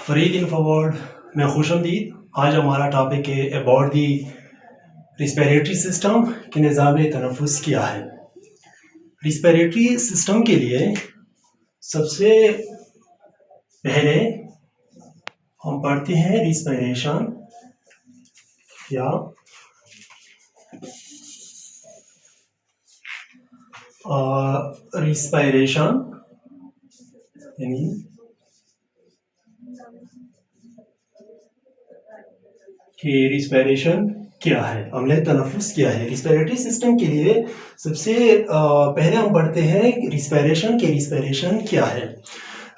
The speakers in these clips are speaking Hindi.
फरीद इन्फोवर्ड में खुशामदीद। आज हमारा टॉपिक है अबाउट दी रिस्पिरेटरी सिस्टम कि निज़ाम तनफ़ुस क्या है। रिस्पिरेटरी सिस्टम के लिए सबसे पहले हम पढ़ते हैं रिस्पिरेशन या रिस्पिरेशन यानी कि रिस्पिरेशन क्या है, अमले तनफ़ुस क्या है। रिस्पिरेटरी सिस्टम के लिए सबसे पहले हम पढ़ते हैं रिस्पिरेशन क्या है।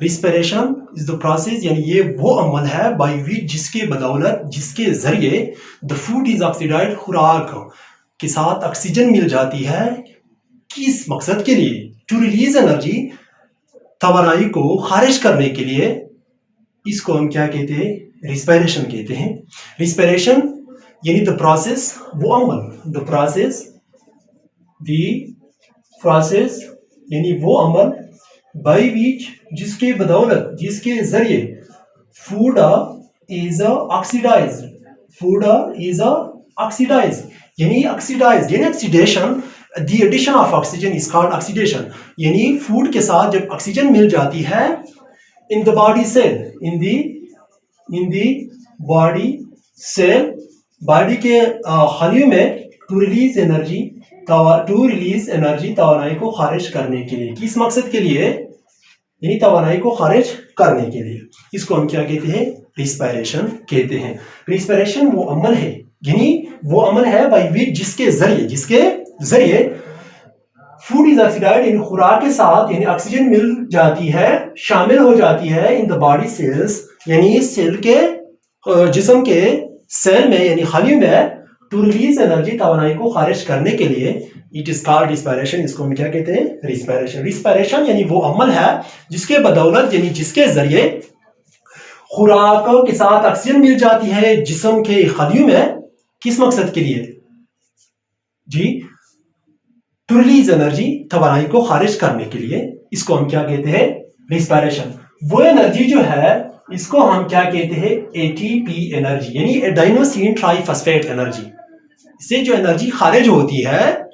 रिस्पिरेशन इज द प्रोसेस यानी ये वो अमल है बाय विच जिसके बदौलत जिसके जरिए द फूड इज ऑक्सीडाइज्ड, खुराक के साथ ऑक्सीजन मिल जाती है। किस मकसद के लिए? टू रिलीज एनर्जी, तवानाई को खारिज करने के लिए। इसको हम क्या कहते हैं? रिस्पिरेशन कहते हैं। रिस्पिरेशन यानी द प्रोसेस, वो अमल, द प्रोसेस यानी वो अमल बाय विच जिसके बदौलत जिसके जरिए फूड इज ऑक्सीडाइज्ड यानी oxidation. The addition of oxygen is called oxidation यानी फूड के साथ जब ऑक्सीजन मिल जाती है in the body cell, in the body cell, body के खलियों में टू रिलीज एनर्जी तवानाई को खारिज करने के लिए। किस मकसद के लिए? यानी तवानाई को खारिज करने के लिए। इसको हम क्या कहते हैं? रिस्पिरेशन कहते हैं। रिस्पिरेशन वो अमल है यानी वो अमल है बाय विच जिसके जरिए फूड इज ऑक्सीडाइज्ड यानी खुराक के साथ यानी ऑक्सीजन मिल जाती है, शामिल हो जाती है इन द बॉडी सेल्स यानी सेल के जिस्म के सेल में यानी खली में टू रिलीज एनर्जी तवानाई को खारिज करने के लिए। It is called respiration. इसको हम क्या कहते हैं? रिस्पिरेशन। रिस्पिरेशन यानी वो अमल है जिसके बदौलत यानी जिसके जरिए खुराक के साथ ऑक्सीजन मिल जाती है जिस्म के खलियों में। किस मकसद के लिए जी? टू रिलीज एनर्जी, तवानाई को खारिज करने के लिए। इसको हम क्या कहते हैं? रिस्पिरेशन। वो एनर्जी जो है इसको हम क्या कहते हैं? एटीपी एनर्जी यानी एडेनोसिन ट्राइफॉस्फेट एनर्जी। इससे जो एनर्जी खारिज होती है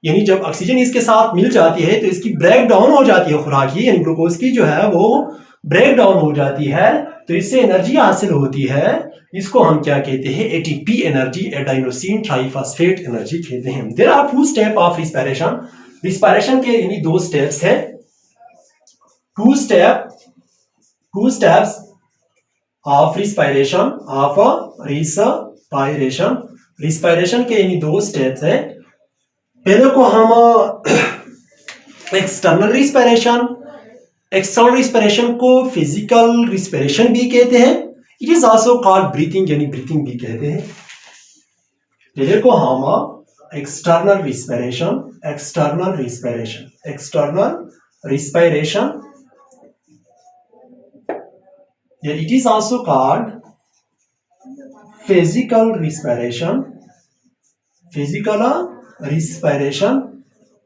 यानी जब ऑक्सीजन इसके साथ मिल जाती है तो इसकी ब्रेक डाउन हो जाती है, खुराक की यानी ग्लूकोज की जो है वो ब्रेक डाउन हो जाती है तो इससे एनर्जी हासिल होती है। इसको हम क्या कहते हैं? ATP energy, adenosine triphosphate energy कहते हैं। There are two step of respiration. Respiration के यानी दो स्टेप्स हैं। Two steps of respiration respiration के यानी दो स्टेप्स हैं। पहले को हम एक्सटर्नल रिस्पिरेशन को फिजिकल रिस्पिरेशन भी कहते हैं। It is also called breathing यानी ब्रीथिंग भी कहते हैं। पहले को हम एक्सटर्नल रिस्पिरेशन या it is also called physical respiration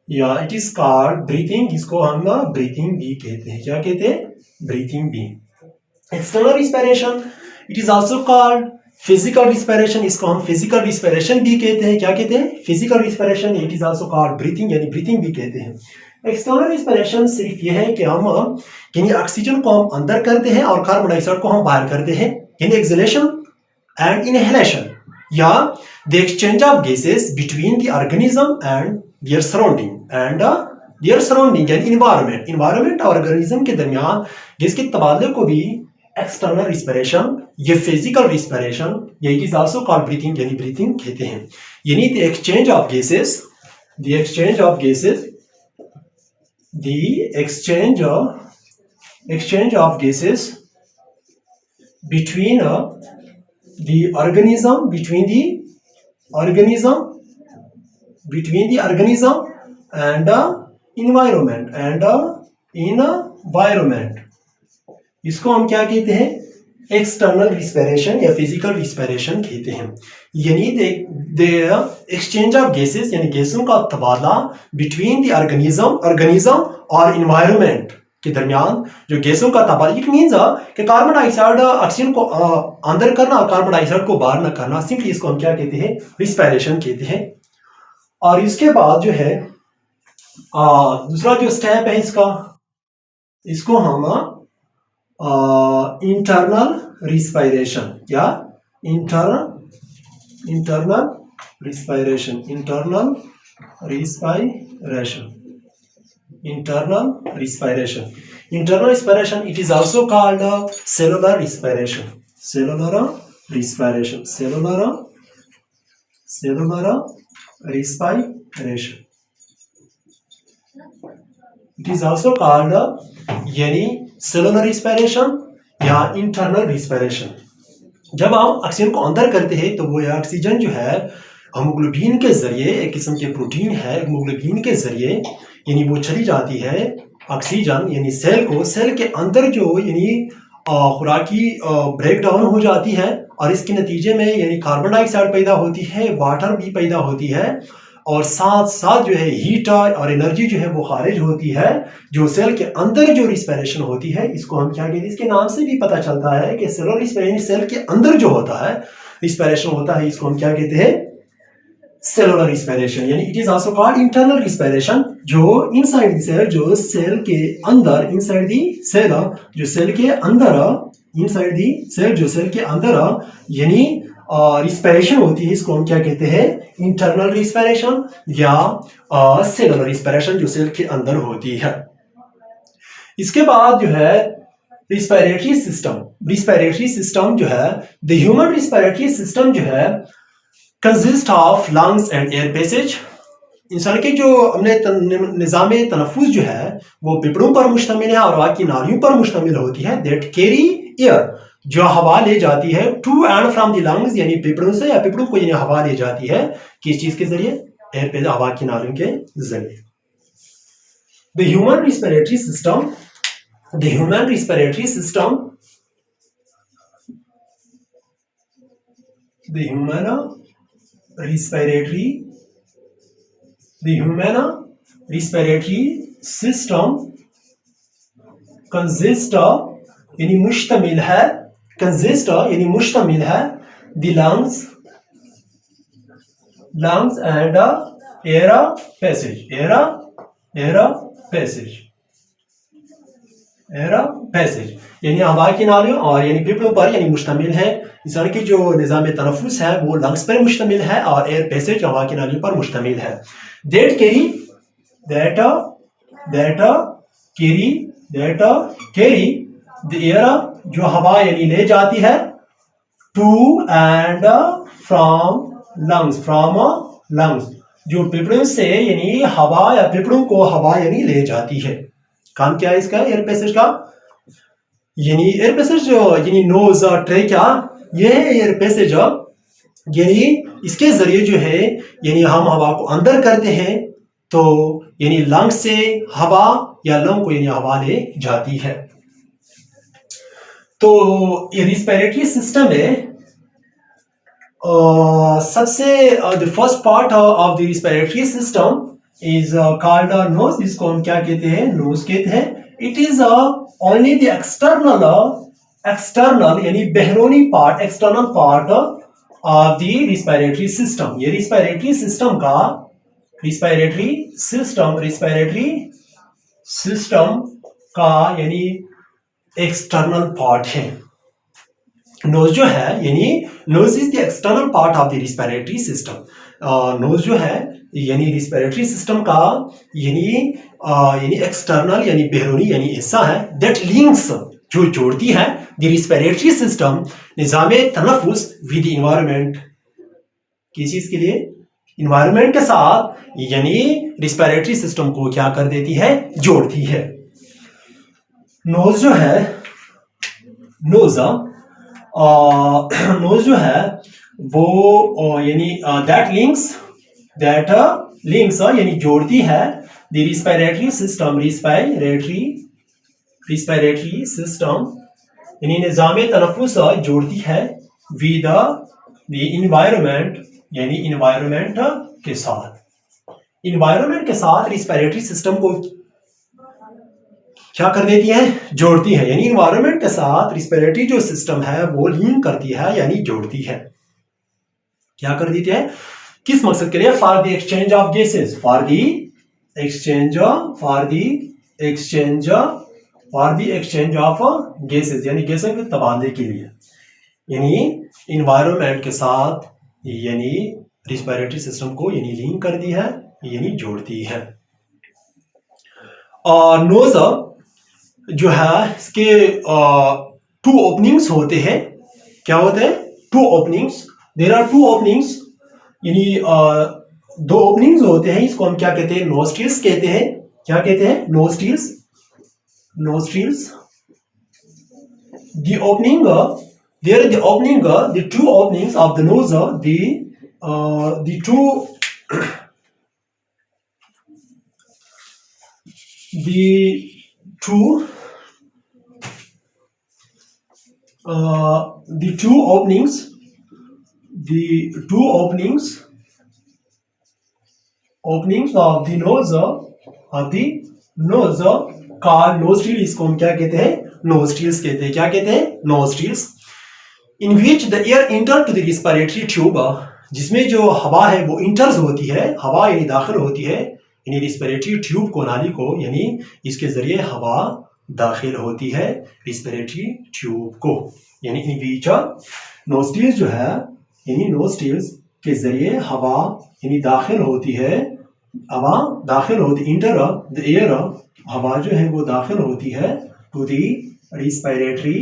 या इट इज कॉल्ड ब्रीथिंग। इसको हम ब्रीथिंग भी कहते हैं। क्या कहते हैं? ब्रीथिंग भी। External respiration it is also called physical respiration. इसको हम फिजिकल रिस्पिरेशन भी कहते हैं। क्या कहते हैं? Physical respiration. It is also called breathing यानी ब्रीथिंग भी कहते हैं। एक्सटर्नल रिस्पिरेशन सिर्फ यह है कि हम यानी ऑक्सीजन को हम अंदर करते हैं और कार्बन डाइऑक्साइड को हम बाहर करते हैं यानी एक्सहेलेशन एंड इनहेलेशन या the exchange of gases between the organism and their surrounding यानी इन्वायरमेंट और ऑर्गेनिज्म के दरमियान गैस के तबादले को भी एक्सटर्नल रिस्पिरेशन या फिजिकल रिस्पिरेशन या it is also called breathing यानी ब्रीथिंग कहते हैं। यानी the exchange of gases between the organism and environment इसको हम क्या कहते हैं? एक्सटर्नल रिस्पिरेशन या फिजिकल रिस्पिरेशन कहते हैं। यानी द एक्सचेंज ऑफ गैसेस यानी गैसों का तबादला बिटवीन द ऑर्गेनिज्म और इन्वायरमेंट के दरमियान जो गैसों का तबादला, इट मीन्स कि कार्बन डाइऑक्साइड ऑक्सीजन को अंदर करना और कार्बन डाइऑक्साइड को बाहर न करना, सिंपली इसको हम क्या कहते हैं, रिस्पायरेशन कहते हैं। और इसके बाद जो है दूसरा जो स्टेप है इसको हम इंटरनल रिस्पायरेशन या internal respiration it is also called cellular respiration it is also called यानी सेलुलर रिस्पायरेशन या इंटरनल रिस्पायरेशन। जब हम ऑक्सीजन को अंदर करते हैं तो वो ऑक्सीजन जो है हीमोग्लोबिन के जरिए, एक किस्म के प्रोटीन है हीमोग्लोबिन के जरिए, यानी वो चली जाती है ऑक्सीजन, यानी सेल के अंदर जो यानी खुराकी ब्रेक डाउन हो जाती है और इसके नतीजे में यानी कार्बन डाइऑक्साइड पैदा होती है, वाटर भी पैदा होती है और साथ साथ जो है हीट और एनर्जी जो है वो खारिज होती है। जो सेल के अंदर जो रिस्पायरेशन होती है इसको हम क्या कहते हैं, इसके नाम से भी पता चलता है कि सेलुलर रिस्पायरेशन, सेल के अंदर जो होता है रिस्पायरेशन होता है, इसको हम क्या कहते हैं, सेलुलर रिस्पायरेशन। यानी it is also called internal respiration, जो इनसाइड द सेल, जो सेल के अंदर, इनसाइड द सेल, जो सेल के अंदर, इनसाइड द सेल, जो सेल के अंदर यानी रिस्पायरेशन होती है, इसको हम क्या कहते हैं, इंटरनल रिस्पायरेशन या सेलुलर रिस्पायरेशन, जो सेल के अंदर होती है। इसके बाद जो है रिस्पायरेटरी सिस्टम जो है, द ह्यूमन रिस्पायरेटरी सिस्टम जो है consist of lungs and air passage. इंसान के जो हमने निज़ाम तनफुस जो है वो फेफड़ों पर मुश्तमिल है और हवा की नालियों पर मुश्तमिल होती है, दैट कैरी एयर, जो हवा ले जाती है to and from the lungs, यानी फेफड़ों से या फेफड़ों को यानी हवा ले जाती है किस चीज के जरिए, एयर पैसेज, हवा की नालियों के जरिए। The human respiratory system consist यानी मुश्तमिल है, the lungs and air passage यानी हवा की नालियों और यानी फेफड़ों पर यानी मुश्तमिल है। इंसान की जो निज़ाम तनफुस है वो लंग्स पर मुश्तमिल है और एयर पैसेज हवा की नालियों पर मुश्तमिल है। दैट कैरी द एयर, जो हवा यानी ले जाती है, टू एंड फ्रॉम लंग्स, जो फेफड़ों से यानी हवा या फेफड़ों को हवा यानी ले जाती है। काम क्या है इसका, एयर पैसेज का, यानी एयर पैसेज यानी नोज ट्रैकिया, ये है एयर पैसेज, यानी इसके जरिए जो है यानी हम हवा को अंदर करते हैं तो यानी लंग से हवा या लंग को यानी हवा ले जाती है। तो ये रिस्पिरेटरी सिस्टम है, सबसे the first part of the respiratory system is called nose, इसको हम क्या कहते हैं, नोज कहते हैं। It is only the external यानी बहरोनी part, external part of the respiratory system. ये रिस्पिरेटरी सिस्टम का यानी एक्सटर्नल पार्ट है। नोज जो है यानी nose is the external part of the respiratory system. Nose जो है यानी रिस्पिरेटरी सिस्टम का यानी एक्सटर्नल यानी बहरोनी यानी हिस्सा है, दैट लिंक्स, जो जोड़ती है द रिस्पिरेटरी सिस्टम, निज़ाम तनफुस विद एनवायरनमेंट, किस चीज के लिए, एनवायरनमेंट के साथ, यानी रिस्पिरेटरी सिस्टम को क्या कर देती है, जोड़ती है। नोज जो है नोज जो है वो यानी दैट लिंक्स यानी जोड़ती है द रिस्पिरेटरी सिस्टम यानी निज़ाम तनफुस जोड़ती है विद द एनवायरनमेंट यानी एनवायरनमेंट के साथ। एनवायरनमेंट के साथ रिस्पिरेटरी सिस्टम को क्या कर देती है, जोड़ती है, यानी इन्वायरमेंट के साथ रिस्पिरेटरी जो सिस्टम है वो लिंक करती है यानी जोड़ती है। क्या कर देती है, किस मकसद के लिए, for the exchange of gases, for the exchange of gases, यानी गैसों के तबादले के लिए, यानी इन्वायरमेंट के साथ, यानी रिस्पिरेटरी सिस्टम को यानी लिंक करती है यानी जोड़ती है। और नोज जो है इसके 2 ओपनिंग्स होते हैं। क्या होते हैं, 2 ओपनिंग्स, देयर आर 2 ओपनिंग्स, यानी 2 ओपनिंग्स होते हैं। इसको हम क्या कहते हैं, नोस्ट्रिल्स कहते हैं। क्या कहते हैं, nostrils. The opening, there the opening, the 2 openings of the nose, the 2 openings of the nose called nostril, इसको हम क्या कहते हैं, nostrils कहते हैं। क्या कहते हैं, nostrils, in which the air enter to the respiratory tube, जिसमें जो हवा है वो इंटर्स होती है, हवा यानी दाखिल होती है, यानी रिस्पिरेटरी ट्यूब को, नाली को, यानी इसके जरिए हवा दाखिल होती है रिस्पिरेटरी ट्यूब को, यानी इन बीच नोस्ट्रिल्स जो है, यानी नोस्ट्रिल्स के जरिए हवा यानी दाखिल होती है, हवा दाखिल होती, इंटर द एयर, हवा जो है वो दाखिल होती है टू दी रिस्पिरेटरी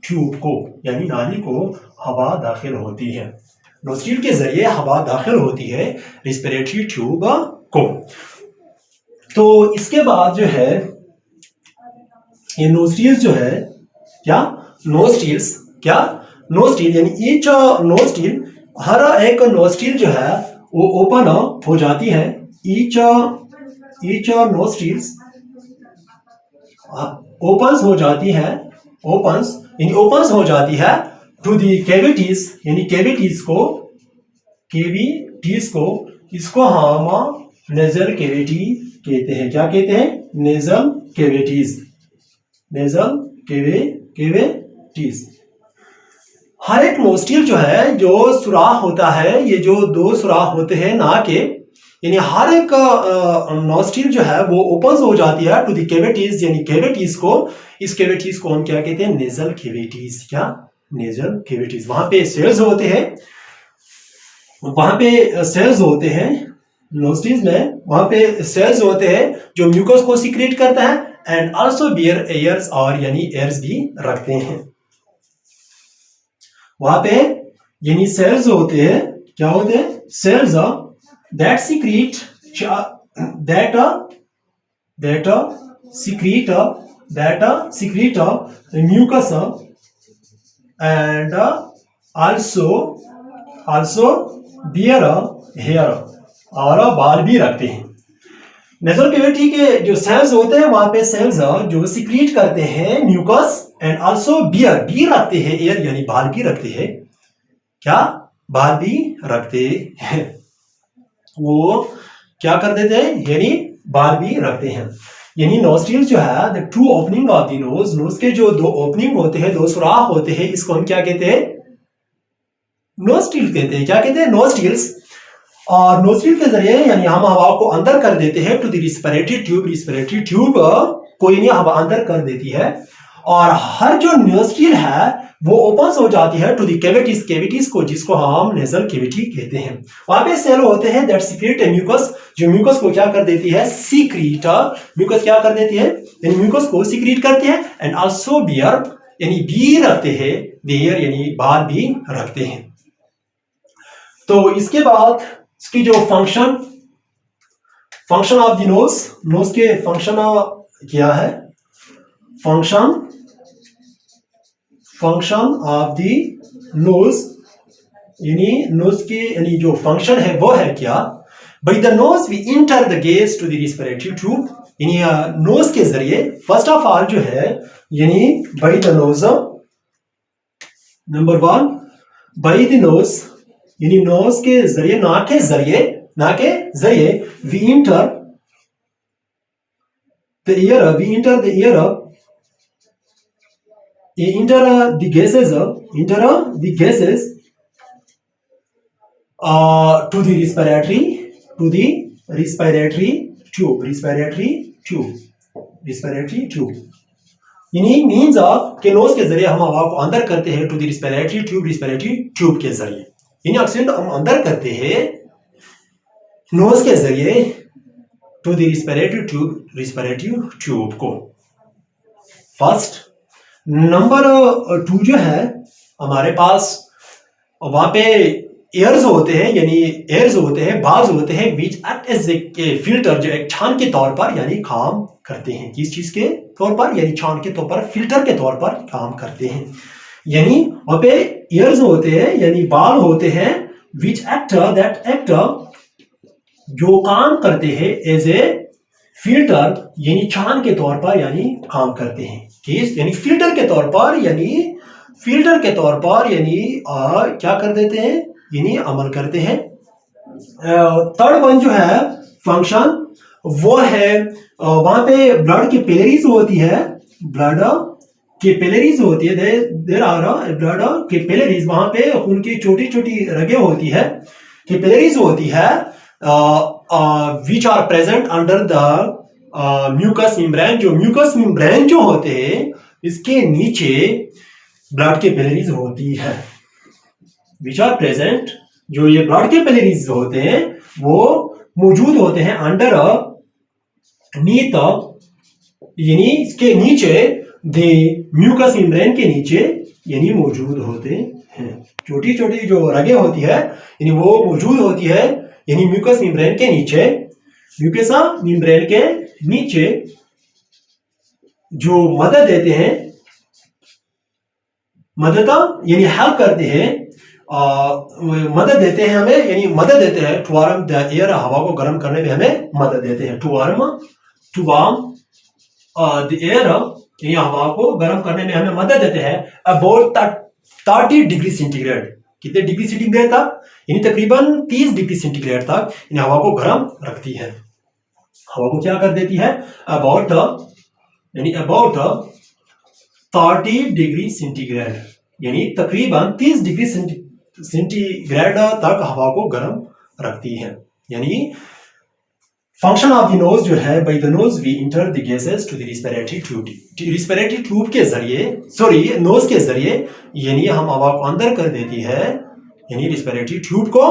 ट्यूब को, यानी नाली को हवा दाखिल होती है, नोस्ट्रिल के जरिए हवा दाखिल होती है रिस्पिरेटरी ट्यूब को। तो इसके बाद जो है ये नोस्ट्रिल्स जो है, क्या नोस्ट्रिल्स, क्या नोस्ट्रिल, यानी ईच नोस्ट्रिल, हर एक नोस्ट्रिल जो है वो ओपन हो जाती है, ईच नोस्ट्रिल्स ओपन्स हो जाती है, ओपन्स हो जाती है टू दी कैविटीज, यानी कैविटीज को, इसको हम नेजल कैविटी कहते हैं। क्या कहते हैं, नेजल कैविटीज। हर एक नोस्ट्रिल जो है, जो सुराख होता है, ये जो 2 सुराख होते हैं नाक के, यानी हर एक नोस्ट्रिल जो है वो ओपन हो जाती है टू द कैविटीज, यानी कैविटीज को, इस कैविटीज को हम क्या कहते हैं, नेजल कैविटीज। क्या, नेजल कैविटीज। वहां पे सेल्स होते हैं, नोस्ट्रिल्स में वहां पे सेल्स होते हैं जो म्यूकस को सीक्रेट करता है, एंड आल्सो बियर एयर्स, और यानी एयर्स भी रखते हैं। वहां पे यानी सेल्स होते हैं, क्या होते हैं, sales that secrete mucus and also bear hair, और बाल भी रखते हैं। नेजल कैविटी के जो सेल्स होते हैं, वहां पे सेल्स जो सिक्रीट करते हैं म्यूकस, एंड आल्सो बियर भी रखते हैं, एयर यानी बाल भी रखते हैं। क्या, बाल भी रखते हैं, वो क्या कर देते हैं, यानी बाल भी रखते हैं। यानी नोस्ट्रिल जो है, the 2 opening of the nose के जो 2 ओपनिंग होते हैं, 2 सुराख होते हैं, इसको हम क्या कहते हैं, नोस्ट्रिल कहते हैं। क्या कहते हैं, नोस्ट्रिल्स। और नोस्ट्रिल के जरिए यानी हम हवा को अंदर कर देते हैं टू द रिस्पिरेटरी ट्यूब को, यानी हवा अंदर कर देती है, और हर जो नोस्ट्रिल है वो ओपन हो जाती है टू द कैविटीज को, जिसको हम नेजल कैविटी कहते हैं। वहां पे सेल होते हैं दैट सीक्रेट म्यूकस, जो म्यूकस को क्या कर देती है, सीक्रेट, म्यूकस क्या कर देती है, यानी म्यूकस को सीक्रेट करती है, एंड आल्सो बियर, यानी बी रखते हैं, बियर यानी बाल भी रखते हैं। तो इसके बाद इसकी जो फंक्शन ऑफ द नोज के फंक्शन क्या है, फंक्शन ऑफ द नोज, यानी नोज के यानी जो फंक्शन है वो है क्या, by the nose we enter the gas to the respiratory tube, यानी नोज के जरिए फर्स्ट ऑफ ऑल जो है, यानी by the nose, number 1 by the nose, यानी नोज के जरिए, नाक के जरिए we enter the air, we enter the air, enter the gases, to the respiratory tube. यानी मीन्स के नोज के जरिए हम हवा को अंदर करते हैं टू द रिस्पिरेटरी ट्यूब के जरिए, यानी ऑक्सीजन हम अंदर करते हैं नोज के जरिए टू द रिस्पिरेटरी ट्यूब को। फर्स्ट नंबर 2 जो है हमारे पास, वहां पे एयर्स होते हैं, यानी बाल्स होते हैं which act as a filter, जो एक छान के तौर पर यानी काम करते हैं। किस चीज के तौर पर? यानी छान के तौर पर, फिल्टर के तौर पर काम करते हैं। यानी वहां पे एयर्स होते हैं यानी बाल होते हैं विच एक्ट जो काम करते हैं एज ए फिल्टर, यानी छान के तौर पर यानी काम करते हैं। किस यानी फिल्टर के तौर पर, क्या कर देते हैं, यानी अमल करते हैं। थर्ड वन जो है फंक्शन, वो है वहां पे ब्लड की कैपिलरीज होती है, देयर आर ब्लड कैपिलरीज, वहां पे खून की छोटी छोटी रगें होती है, कैपिलरीज होती है which are present under the mucous membrane. जो म्यूकस मेम्ब्रेन जो होते हैं इसके नीचे ब्लड कैपिलरीज होती है, विच आर प्रेजेंट, जो ये ब्लड कैपिलरीज होते हैं वो मौजूद होते हैं अंडर नीत, यानी इसके नीचे, द म्यूकस मेम्ब्रेन के नीचे यानी मौजूद होते हैं। छोटी छोटी जो रगें होती है यानी वो मौजूद होती है यानी म्यूकस मेम्ब्रेन के नीचे, जो मदद देते हैं, यानी हेल्प करते हैं, मदद देते हैं हमें, यानी मदद देते हैं टू वार्म द एयर, हवा को गर्म करने में हमें मदद देते हैं। टू वार्म द एयर, यानी हवा को गर्म करने में हमें मदद देते हैं अबाउट 30 डिग्री सेंटीग्रेड। कितने डिग्री सेंटीग्रेड तक? यानी तकरीबन 30 डिग्री सेंटीग्रेड तक यानी हवा को गर्म रखती है। हवा को क्या कर देती है? अबाउट 30 डिग्री सेंटीग्रेड, यानी तकरीबन 30 डिग्री सेंटीग्रेड तक हवा को गर्म रखती है। यानी फंक्शन ऑफ द नोज जो है, by the nose we enter the gases to the respiratory tube के जरिए, नोज के जरिए यानी हम हवा को अंदर कर देती है यानी रिस्पिरेटरी ट्यूब को,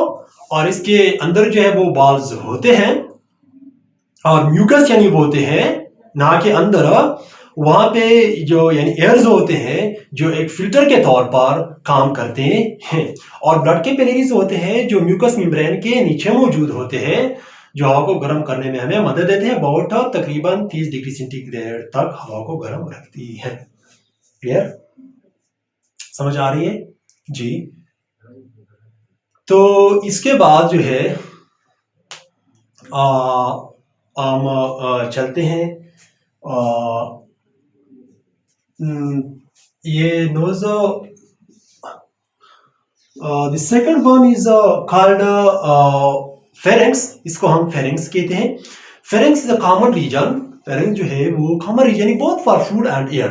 और इसके अंदर जो है वो बाल्स होते हैं और म्यूकस यानी वो होते हैं नाक के अंदर, वहां पे जो यानी एयर्स होते हैं जो एक फिल्टर के तौर पर काम करते हैं, और ब्लड कैपिलरीज होते हैं जो म्यूकस मेम्ब्रेन के नीचे मौजूद होते हैं, जो हवा को गर्म करने में हमें मदद देते हैं। अबाउट तकरीबन 30 डिग्री सेंटीग्रेड तक हवा को गर्म रखती है। क्लियर? समझ आ रही है जी? तो इसके बाद जो है हम चलते हैं, ये nose, the second one is called pharynx. इसको हम फेरेंक्स कहते हैं। Pharynx is a common region. Pharynx जो है वो common region both for food and air,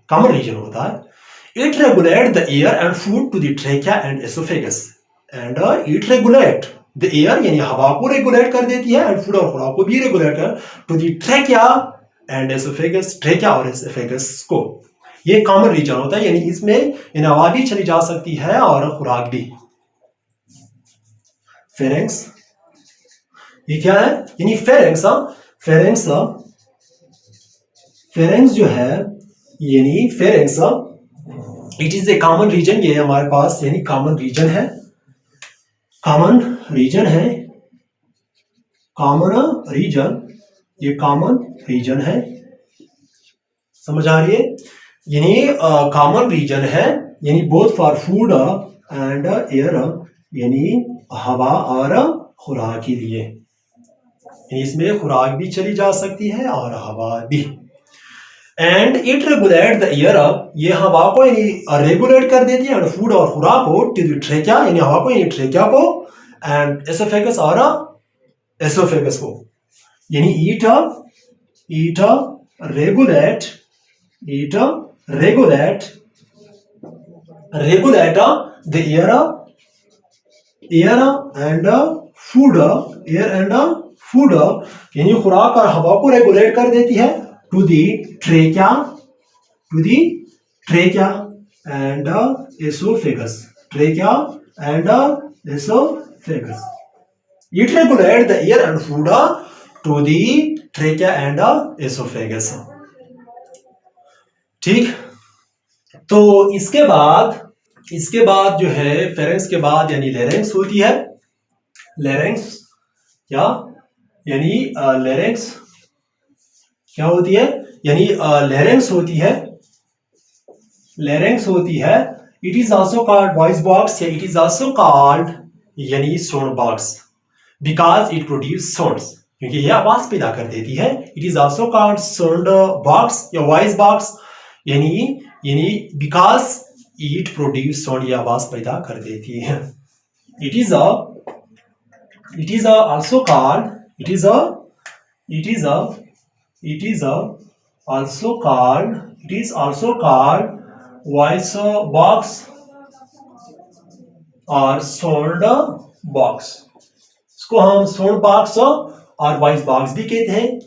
common region होता है। It regulate the air and food to the trachea and oesophagus, and it regulate the air यानी हवा को रेगुलेट कर देती है, एंड फूड और खुराक को भी रेगुलेट कर to the trachea and oesophagus, trachea और एसोफेगस को। ये कॉमन रीजन होता है, यानी इसमें हवा भी चली जा सकती है और खुराक भी। फेरेंक्स ये क्या है? यानी फेरेंक्स जो है, यानी pharynx it is a common region. ये हमारे पास यानी कॉमन रीजन है, ये कॉमन रीजन है। समझ आ रही है? यानी कॉमन रीजन है, यानी both for food and air, यानी हवा और खुराक के लिए, यानी इसमें खुराक भी चली जा सकती है और हवा भी। And it regulate the air, ये हवा को यानी रेगुलेट कर देती है, एंड फूड और खुराक को टू द ट्रेकिया, यानी हवा को यानी ट्रेकिया को, एंड एसोफेगस और एसोफेगस को, यानी ईट regulate it regulate the air and food यानी खुराक और हवा को रेगुलेट कर देती है to the trachea and esophagus. Trachea and esophagus. It regulates the air and food to the trachea and esophagus. ठीक, तो इसके बाद जो है फेरेंक्स के बाद यानी लेरेंक्स होती है। लेरेंक्स क्या यानी लेरेंक्स क्या होती है यानी लेरेंक्स होती है। It is also called voice box या इट इज ऑल्सो कॉल्ड यानी sound box because it produce sounds, क्योंकि यह आवाज पैदा कर देती है। It is also called sound box या वॉइस बॉक्स यानी बिकॉज इट प्रोड्यूस साउंड, यह आवाज पैदा कर देती है। It is also called voice box और साउंड बॉक्स। इसको हम साउंड बॉक्स और वॉइस बॉक्स भी कहते हैं,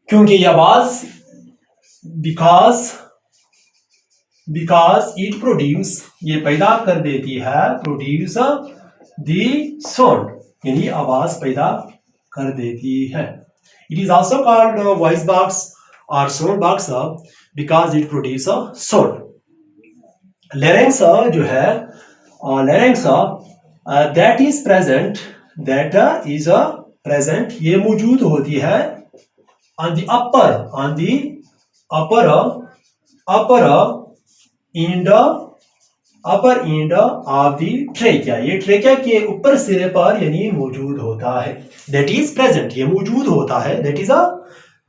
क्योंकि यह आवाज बिकॉज इट प्रोड्यूस, ये पैदा कर देती है, प्रोड्यूस दी साउंड यानी आवाज पैदा कर देती है। It is also called voice box और sound box because it produce sound. Larynx जो है लेरेंक्स दैट इज प्रेजेंट, ये मौजूद होती है on the upper end of the trachea, ये ट्रेकिया के ऊपर सिरे पर यानी मौजूद होता है। दैट इज प्रेजेंट, ये मौजूद होता है। दैट इज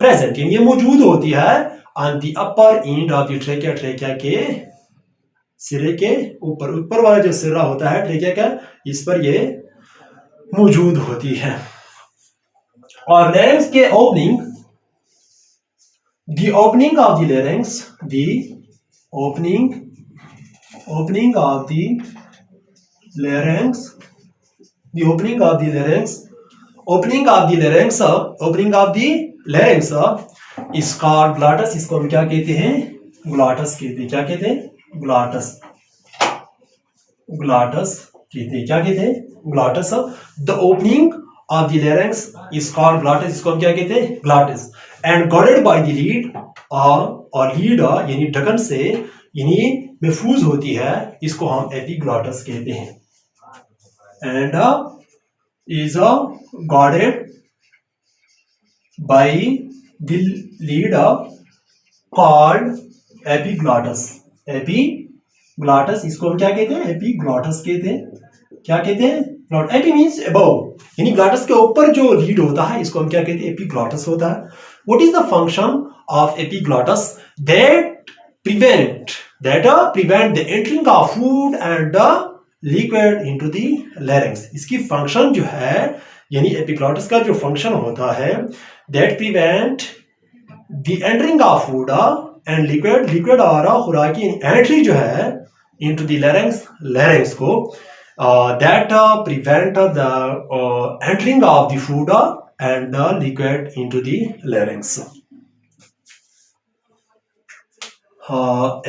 प्रेजेंट यानी ये मौजूद होती है on the upper end of the trachea, trachea के सिरे के ऊपर वाला जो सिरा होता है ट्रेकिया का, इस पर ये मौजूद होती है। और लेरेंक्स के opening of the larynx, is called glottis, इसको हम क्या कहते हैं ग्लॉटस कहते हैं। क्या कहते हैं ग्लॉटस कहते हैं। क्या कहते हैं glottis. The opening of the larynx is called glottis, इसको हम क्या कहते हैं glottis. And guarded by the lid, और लीड यानी ढक्कन से यानी महफूज होती है, इसको हम एपिग्लॉटस कहते हैं। And is guarded by the lead called epiglottis. Epiglottis इसको हम क्या कहते हैं एपिग्लॉटस कहते हैं। क्या कहते हैं एपी मींस अबव, यानी ग्लॉटस के ऊपर जो लीड होता है इसको हम क्या कहते हैं एपिग्लॉटस होता है। What is the function of epiglottis? That prevent the entering of food and the liquid into the larynx. इसकी फंक्शन जो है यानी एपिग्लॉटस का जो फंक्शन होता है, that prevent the entering of food and liquid और खुराकी एंट्री जो है इनटू द लैरिंक्स को, that prevent the entering of the food and the liquid into the larynx.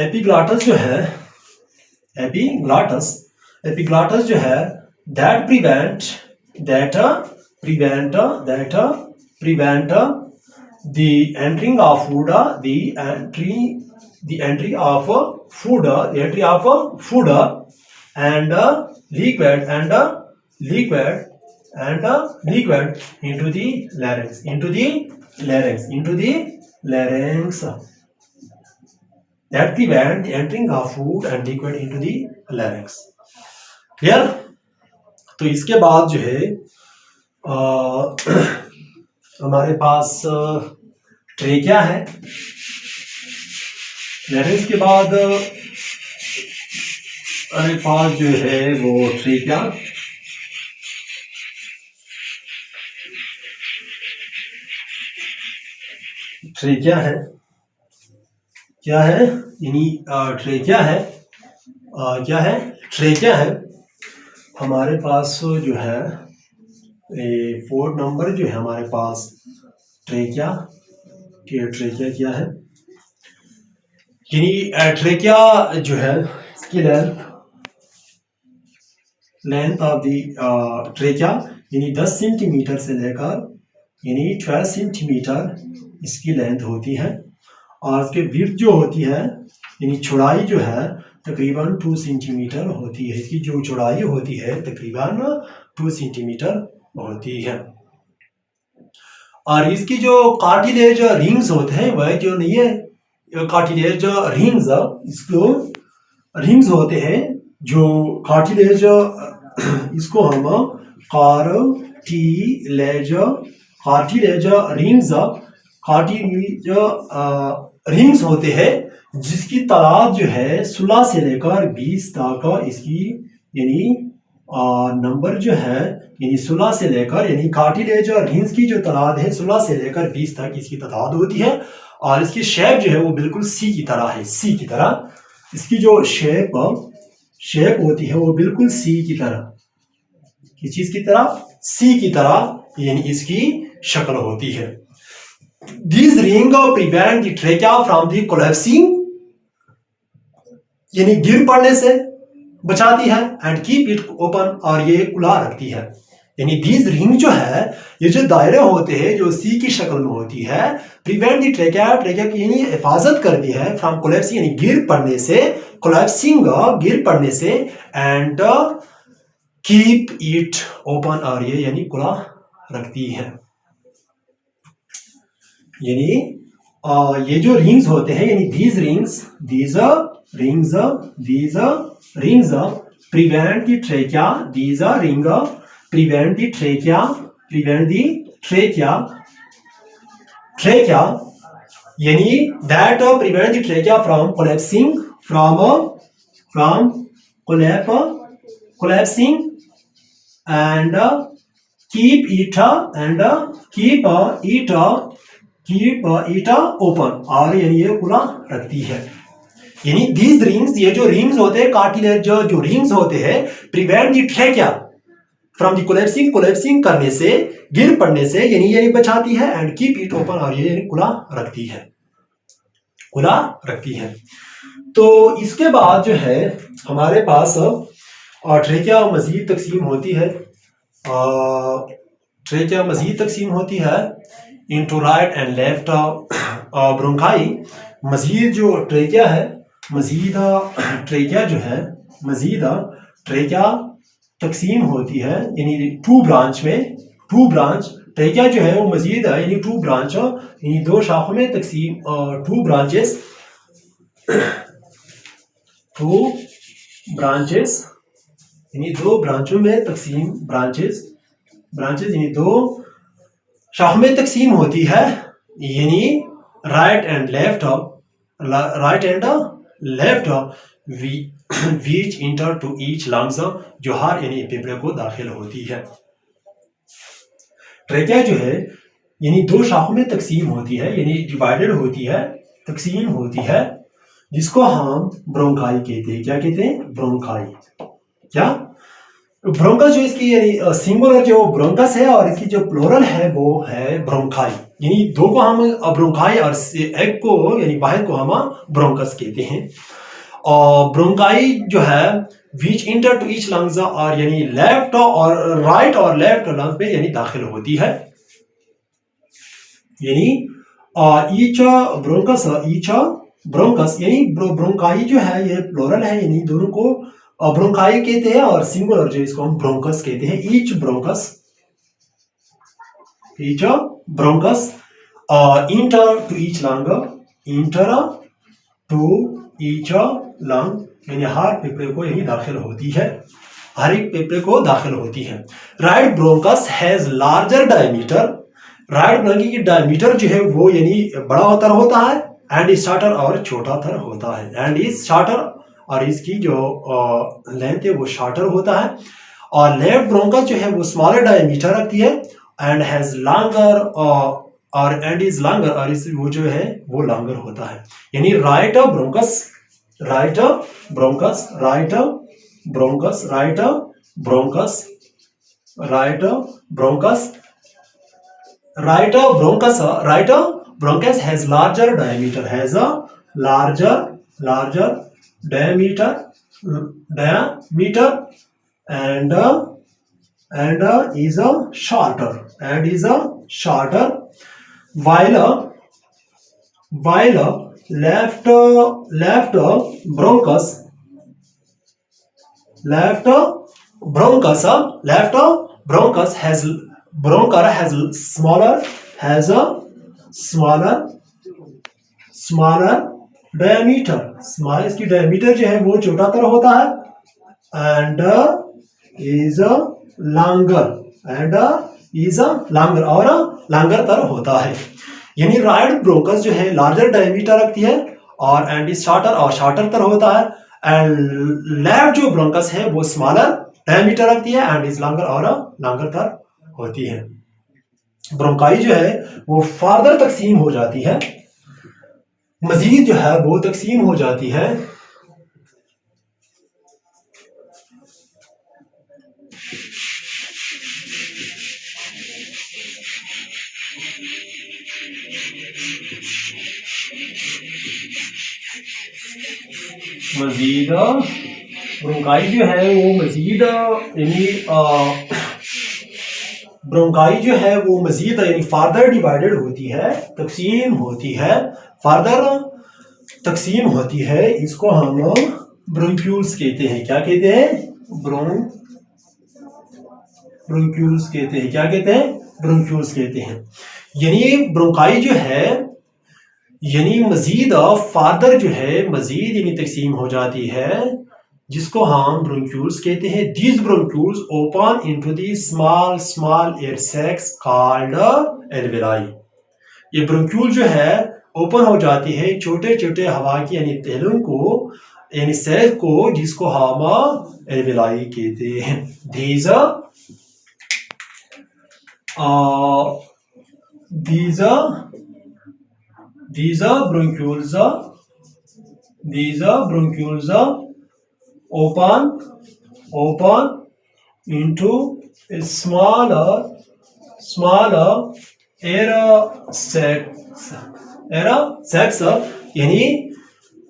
Epiglottis जो है एपिग्लॉटस जो है that prevent the entering of food, the entry of food and liquid into the larynx, that prevent the entering of food and liquid into the larynx. Clear? तो इसके बाद जो है हमारे पास ट्रेकिया है। लैरिंक्स के बाद हमारे पास जो है वो ट्रेकिया, ट्रेकिया है, क्या है यानी ट्रेकिया है, क्या है ट्रेकिया है। हमारे पास जो है 4 नंबर जो है हमारे पास ट्रेकिया ट्रेकिया क्या है, यानी ट्रेकिया जो है इसकी लेंथ ऑफ दी ट्रेकिया यानी 10 सेंटीमीटर से लेकर यानी 12 सेंटीमीटर इसकी लेंथ होती है, और इसके विड्थ जो होती है यानी चौड़ाई जो है तकरीबन 2 सेंटीमीटर होती है। इसकी जो चौड़ाई होती है तकरीबन 2 सेंटीमीटर होती है। और इसकी जो कार्टिलेज रिंग्स होते हैं वह जो नहीं है, कार्टिलेज रिंग्स, इसको रिंग्स होते हैं जो कार्टिलेज, इसको हम कार्टिलेज रिंग्स, कार्टिलेज रिंग्स होते हैं जिसकी तादाद जो है 16 से लेकर 20 तक इसकी यानी नंबर जो है यानी 16 से लेकर यानी कार्टिलेज रिंग्स की जो तादाद है 16 से लेकर 20 तक इसकी तादाद होती है। और इसकी शेप जो है वो बिल्कुल सी की तरह है, सी की तरह इसकी जो शेप होती है वो बिल्कुल सी की तरह, किस चीज की तरह, सी की तरह यानी इसकी शक्ल होती है। These ring prevent the trachea from the collapsing, यानी गिर पड़ने से बचाती है, एंड कीप इट ओपन, और ये खुला रखती है। यानी दीज रिंग जो है ये जो दायरे होते हैं जो सी की शक्ल में होती है, प्रिवेंट दी ट्रेकिया की यानी हिफाजत करती है फ्रॉम कोलैप्सिंग यानी गिर पड़ने से, कोलैप्सिंग गिर पड़ने से, एंड कीप इट ओपन, और ये यानी खुला रखती है। यानी ये जो रिंग्स होते हैं यानी these rings prevent the trachea, these are ring prevent the trachea यानी that prevent the trachea from collapsing, collapsing and keep it open, और यानी ये खुला रखती है। यानी these rings, ये जो रिंग्स होते हैं कार्टिलेज जो रिंग्स होते हैं, prevent the trachea from the collapsing करने से, गिर पड़ने से, यानी बचाती है, एंड कीप इट ओपन, और ये खुला रखती है। तो इसके बाद जो है हमारे पास ट्रेकिया मजीद तकसीम होती है into right and left bronchi. मजीद जो ट्रेकिया है, ट्रेकिया तकसीम होती है यानी 2 ब्रांच ट्रेकिया जो है वो मजीद है यानी 2 ब्रांच यानी 2 शाखों में तकसीम, 2 ब्रांचेस यानी 2 ब्रांचों में तकसीम, ब्रांचेस यानी 2 शाखों में तकसीम होती है, यानी right and left which enter to each lungs, जो हर यानी फेफड़े को दाखिल होती है। ट्रेकिया जो है यानी 2 शाखों में तकसीम होती है यानी डिवाइडेड होती है, तकसीम होती है, जिसको हम ब्रोंकाई कहते हैं। क्या कहते हैं? ब्रोंकाई। क्या ब्रोंकस जो इसकी यानी सिंगुलर जो ब्रोंकस है और इसकी जो प्लूरल है वो है ब्रोंकाई। यानी 2 को हम ब्रोंकाई और एक को यानी वाहिद को हम ब्रोंकस कहते हैं। और ब्रोंकाई जो है विच इंटर टू ईच लंग्स, और यानी लेफ्ट और राइट और लेफ्ट लंग्स में यानी दाखिल होती है। यानी ईच ब्रोंकस यानी ब्रोंकाई जो है ये प्लूरल है, यानी दोनों को ब्रोंकाई कहते हैं, और सिंगुलर जो इसको हम ब्रोंकस कहते हैं। Each bronchus enter to each lung, यानी हर फेफड़े को यही दाखिल होती है, हर एक फेफड़े को दाखिल होती है। Right bronchus has larger diameter, right bronchi की डायमीटर जो है वो यानी बड़ा तर होता है, एंड स्टार्टर और छोटा तर होता है, एंड इस शार्टर और इसकी जो लेंथ है वो शार्टर होता है। और लेफ्ट ब्रोंकस जो है वो स्मॉलर डायमीटर रखती है, एंड हैज लॉन्गर और एंड इज लॉन्गर, और इस वो जो है वो लॉन्गर होता है। यानी right bronchus, right bronchus, right bronchus, right bronchus, right bronchus, right bronchus, right bronchus has larger diameter, has a larger diameter and is a shorter, while left bronchus has smaller diameter, इसकी डायमीटर जो है वो छोटातर होता है, and is a longer, और longer तर होता है। यानी राइट ब्रोंकस जो है लार्जर डायमीटर रखती है और एंड इज शॉर्टर, और शॉर्टर तर होता है, एंड लेफ्ट जो ब्रोंकस है वो स्मॉलर डायमीटर रखती है एंड इज लॉन्गर, और लॉन्गर तर होती है। ब्रोंकाई जो है वो फार्दर तकसीम हो जाती है, मजीद जो है वो तकसीम हो जाती है मजीद, ब्रोंकाई जो है वो मजीद यानी ब्रोंकाई जो है वो मजीद यानी फार्दर डिवाइडेड होती है, तकसीम होती है, फार्दर तकसीम होती है। इसको हम ब्रोंक्यूल्स कहते हैं। क्या कहते हैं? ब्रोंक्यूल्स कहते हैं। क्या कहते हैं? ब्रोंक्यूल्स कहते हैं। यानी ब्रोंकाई जो है यानी मजीद फार्दर जो है मजीद यानी तकसीम हो जाती है, जिसको हम ब्रोंक्यूल्स कहते हैं। These bronchioles open into the small air sacs called alveoli. ये ब्रोंक्यूल जो है ओपन हो जाती है छोटे छोटे हवा की यानी तहलुम को यानी सैक को, जिसको हम एल्वेलाई कहते हैं। These bronchioles open into a smaller air sacs यानी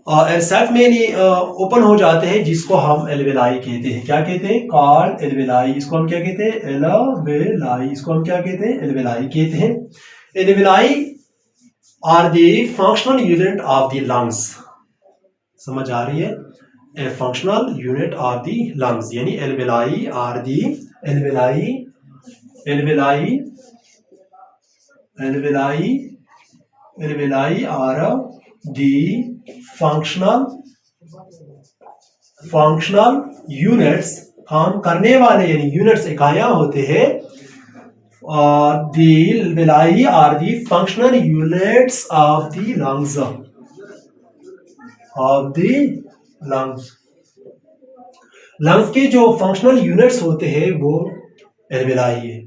एयर सैक में ओपन हो जाते हैं, जिसको हम एल्वेलाई कहते हैं। क्या कहते हैं? Called alveoli. इसको हम क्या कहते हैं? एल्वेलाई। इसको हम क्या कहते हैं? एल्वेलाई कहते हैं। Alveoli are the functional unit of the lungs. समझ आ रही है? A functional unit of the lungs यानी alveoli are the alveoli are the functional units, काम करने वाले यानी यूनिट्स इकाइयां होते हैं। The alveoli are the functional units of the lungs. Lungs के जो फंक्शनल यूनिट्स होते हैं वो एल्वेलाई है।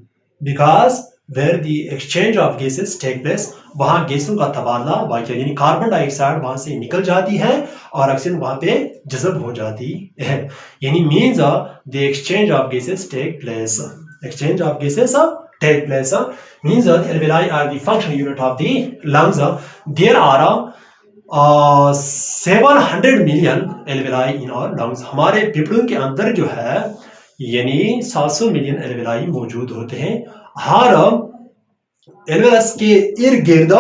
Because where the exchange of gases take place, वहां गैसों का तबादला वाक़ यानी कार्बन डाइऑक्साइड वहां से निकल जाती है और ऑक्सीजन वहां पे जज़ब हो जाती है। यानी means the exchange of gases take place. Exchange of gases take place means the alveoli are the functional unit of the lungs. There are 700 million alveoli in our lungs. हमारे फेफड़ों के अंदर जो है यानी 700 मिलियन एल्वेलाई मौजूद होते हैं। हर एल्वेलस के इर्द गिर्द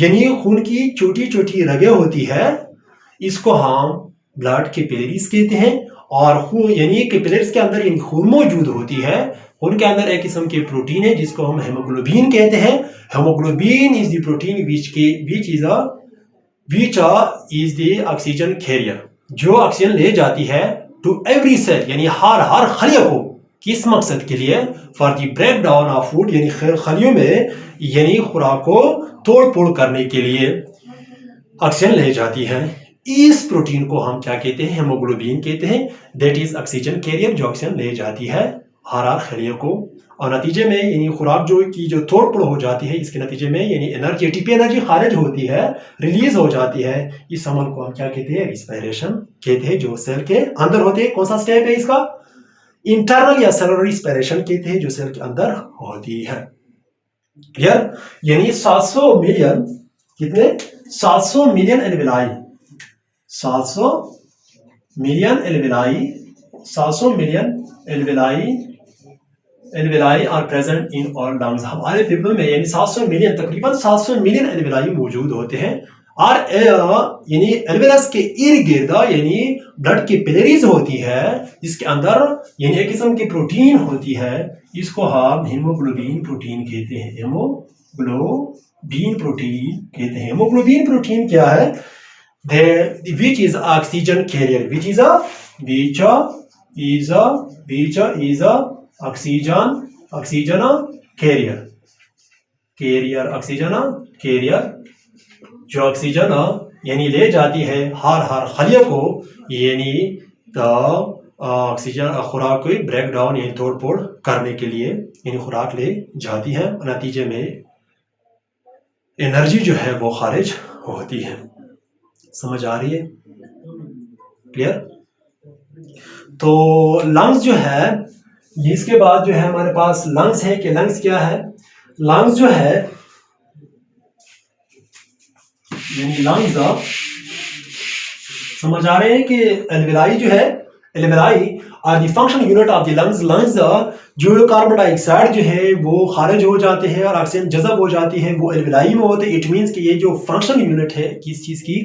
यानी खून की छोटी छोटी रगें होती है, इसको हम ब्लड कैपिलरीज कहते हैं। और खून यानी कैपिलरीज के अंदर यानी खून मौजूद होती है। उनके अंदर एक किस्म के प्रोटीन है जिसको हम हेमोग्लोबिन कहते हैं। Haemoglobin is the protein which is the oxygen career, जो ऑक्सीजन ले जाती है टू एवरी सेल यानी हर खलिया को। किस मकसद के लिए? For the break down of food यानी खलियों में यानी खुराक को तोड़ फोड़ करने के लिए ऑक्सीजन ले जाती है। इस प्रोटीन को हम क्या कहते हैं? हेमोग्लोबिन कहते हैं। दैट इज ऑक्सीजन कैरियर, जो ऑक्सीजन ले जाती है हर खलियों को और नतीजे में यानी खुराक जो तोड़ फोड़ हो जाती है, इसके नतीजे में यानी एनर्जी एटीपी एनर्जी खारिज होती है, रिलीज हो जाती है। इस अमल को हम क्या कहते हैं? रिस्पायरेशन कहते हैं, जो सेल के अंदर होते हैं। कौन सा स्टेप है इसका? इंटरनल या सेलुलर रिस्पायरेशन कहते हैं, जो सेल के अंदर होती है। क्लियर? यानी 700 मिलियन, कितने? 700 million alveoli, 700 million alveoli, 700 million alveoli are present in all lungs. हमारे फेफड़ों में यानी 700 मिलियन, तकरीबन 700 मिलियन एल्वेलाई मौजूद होते हैं। और यानी एल्वेलस के इर्द गिर्द यानी ब्लड की पिलरीज होती है, इसके अंदर यानी एक किस्म की प्रोटीन होती है, इसको हम हीमोग्लोबिन प्रोटीन कहते हैं। हीमोग्लोबिन प्रोटीन कहते हैं। हीमोग्लोबिन प्रोटीन क्या है? Which is oxygen carrier, which is oxygen carrier, जो ऑक्सीजन यानी ले जाती है हर खलिया को, यानी ऑक्सीजन खुराक को ब्रेक डाउन यानी तोड़ फोड़ करने के लिए यानी खुराक ले जाती है। नतीजे में एनर्जी जो है वो खारिज होती है। समझ आ रही है? क्लियर? तो लंग्स जो है, इसके बाद जो है हमारे पास लंग्स है कि लंग्स क्या है? लंग्स जो है यानी लंग्स, समझ आ रहे हैं कि एल्वेलाई जो है, alveoli are the function unit of the lungs. Lungs जो कार्बन डाइऑक्साइड जो है वो खारिज हो जाते हैं और ऑक्सीजन जज़ब हो जाती है, वो एल्वेलाई में होते हैं। इट मींस कि ये जो फंक्शन यूनिट है किस चीज की?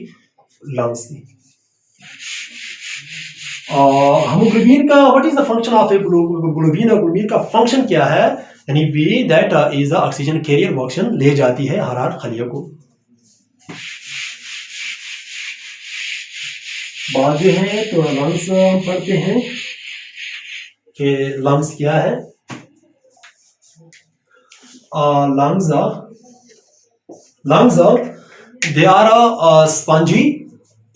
लंग्स की। हीमोग्लोबिन का what is the function of globin? और ग्लोबिन का फंक्शन क्या है? यानी we that is the oxygen carrier, वो ऑक्सीजन ले जाती है हर खलिया को। बात जो है तो लंग्स पढ़ते हैं कि लंग्स क्या है। Lungs they are spongy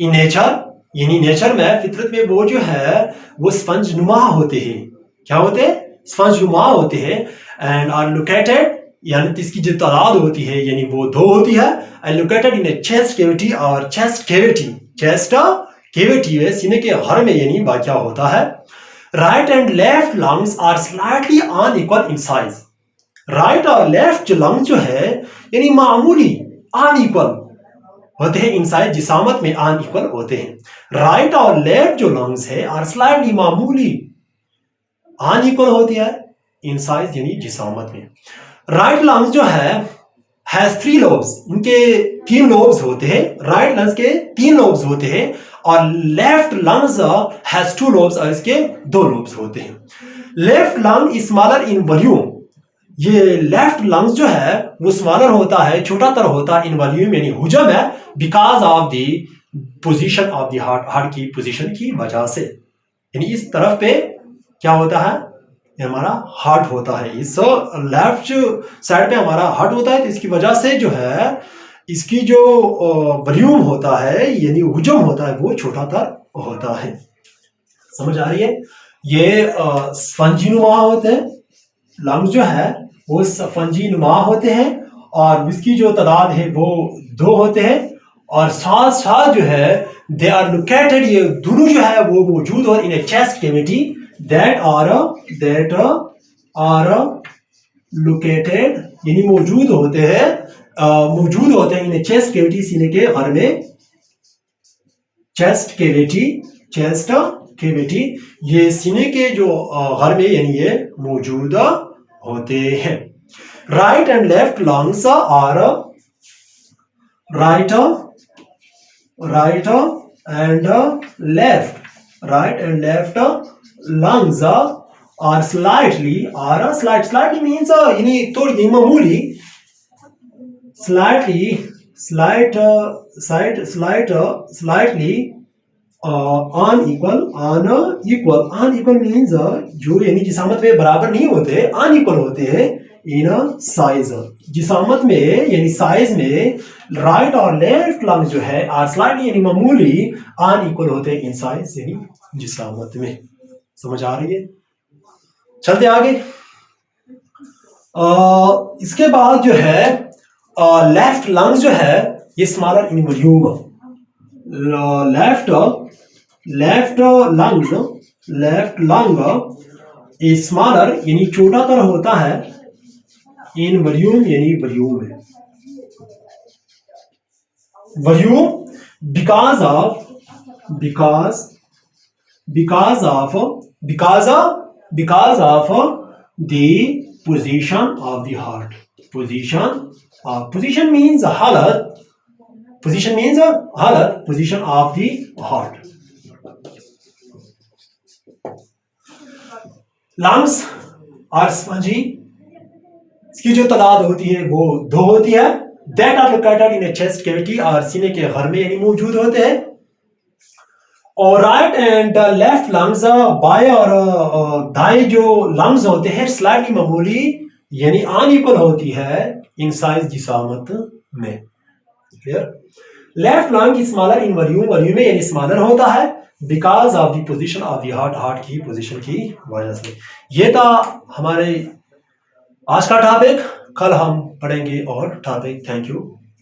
in nature, यानी नेचर में, फितरत में वो जो है वो स्पंज नुमा होते हैं। क्या होते हैं? स्पंज नुमा होते हैं। एंड आर लोकेटेड, यानी इसकी जो तादाद होती है यानी वो 2 होती है। And located in a chest cavity, और चेस्ट कैविटी है सीने के घर में यानी वाक़या होता है। Right and left lungs are slightly unequal in size. Right और लेफ्ट जो लंग्स जो है यानी मामूली अनइक्वल होते हैं इन साइज, जिसामत में अनइक्वल होते हैं। राइट और लेफ्ट जो लंग्स है आर स्लाइटली मामूली अनइक्वल होती है इन साइज यानी जिसामत में। राइट लंग्स जो है हैज 3 लोब्स, इनके 3 लोब्स होते हैं। राइट लंग्स के 3 लोब्स होते हैं और लेफ्ट लंग्स हैज 2 लोब्स, और इसके 2 लोब्स होते हैं। Left lung is smaller in volume, ये लेफ्ट लंग्स जो है वो स्मॉलर होता है, छोटा तर होता है इन वॉल्यूम यानी हुजम है, because of the position of the heart की पोजीशन की वजह से। यानी इस तरफ पे क्या होता है? हमारा हार्ट होता है, इस लेफ्ट साइड पे हमारा हार्ट होता है, तो इसकी वजह से जो है इसकी जो वॉल्यूम होता है यानी हुजम होता है वो छोटा तर होता है। समझ आ रही है? ये स्पंजी नुमा होते हैं, लंग्स जो है वो स्पंजी नुमा होते हैं, और इसकी जो तादाद है वो 2 होते हैं। और साथ साथ जो है दे आर लोकेटेड, ये दोनों जो है वो मौजूद हो in a chest cavity, that are located यानी मौजूद होते हैं इन ए चेस्ट कैविटी, सीने के घर में। चेस्ट कैविटी ये सीने के जो घर में यानी ये मौजूद होते हैं। Right and left lungs are right and left lungs are slightly means यानी थोड़ी मामूली, slightly unequal means जो यानी जिसामत में बराबर नहीं होते, अनइक्वल होते हैं इन साइज, जिसामत में यानी साइज में। राइट और लेफ्ट लंग जो है आर स्लाइटली यानी मामूली अनइक्वल होते हैं इन साइज यानी जिसामत में। समझ आ रही है? चलते आगे। इसके बाद जो है लेफ्ट लंग्स जो है ये smaller in volume, left lung a smaller यानी छोटा तर होता है, इन वॉल्यूम यानी वॉल्यूम में, volume because of the position of the heart, position means हालत, position of the heart. Lungs are spongy, इसकी जो तादाद होती है वो 2 होती है, that are located in a chest cavity, और सीने के घर में यानी मौजूद होते हैं। और राइट एंड लेफ्ट लंग्स, बाएं और दाएं जो लंग्स होते हैं स्लाइटली मामूली यानी अनइक्वल होती है इन साइज जिसामत में। Clear? Left lung is smaller in volume, volume में यानी स्मॉलर होता है because of the position of the heart, heart की पोजीशन की वजह से। ये था हमारे आज का टॉपिक, कल हम पढ़ेंगे और टॉपिक। Thank you.